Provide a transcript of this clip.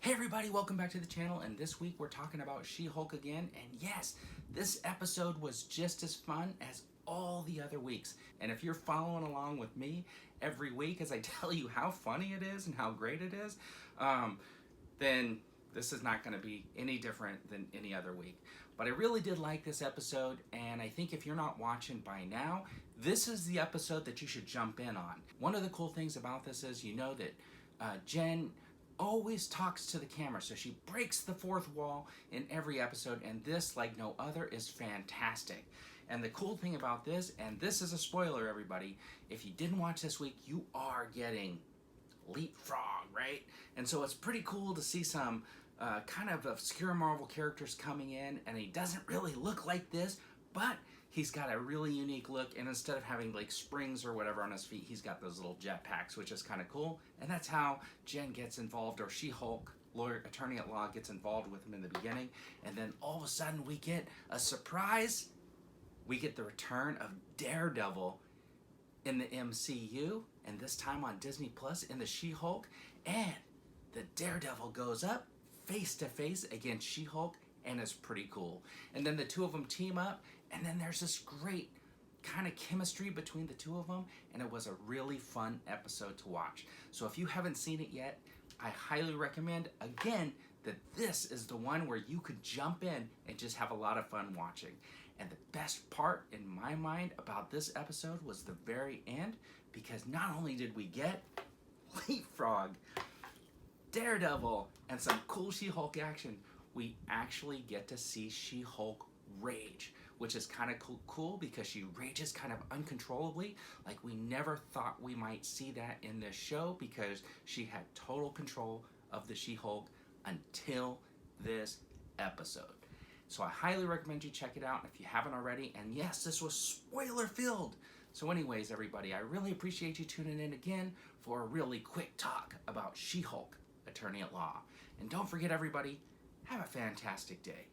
Hey everybody, welcome back to the channel, and this week we're talking about She-Hulk again, and yes, this episode was just as fun as all the other weeks. And if you're following along with me every week as I tell you how funny it is and how great it is, then this is not going to be any different than any other week. But I really did like this episode, and I think if you're not watching by now, this is the episode that you should jump in on. One of the cool things about this is, you know that Jen always talks to the camera, so she breaks the fourth wall in every episode, and this, like no other, is fantastic. And the cool thing about this, and this is a spoiler everybody, if you didn't watch this week, you are getting LeapFrog, right? And so it's pretty cool to see some kind of obscure Marvel characters coming in, and he doesn't really look like this, but he's got a really unique look, and instead of having like springs or whatever on his feet, he's got those little jetpacks, which is kind of cool. And that's how Jen gets involved, or She-Hulk, lawyer, attorney at law, gets involved with him in the beginning. And then all of a sudden we get a surprise. We get the return of Daredevil in the MCU, and this time on Disney Plus in the She-Hulk. And the Daredevil goes up face to face against She-Hulk, and it's pretty cool. And then the two of them team up, and then there's this great kind of chemistry between the two of them, and it was a really fun episode to watch. So if you haven't seen it yet, I highly recommend, again, that this is the one where you could jump in and just have a lot of fun watching. And the best part in my mind about this episode was the very end, because not only did we get LeapFrog, Daredevil, and some cool She-Hulk action, we actually get to see She-Hulk rage, which is kind of cool because she rages kind of uncontrollably. Like, we never thought we might see that in this show, because she had total control of the She-Hulk until this episode. So I highly recommend you check it out if you haven't already. And yes, this was spoiler filled. So anyways, everybody, I really appreciate you tuning in again for a really quick talk about She-Hulk, attorney at law. And don't forget, everybody, have a fantastic day.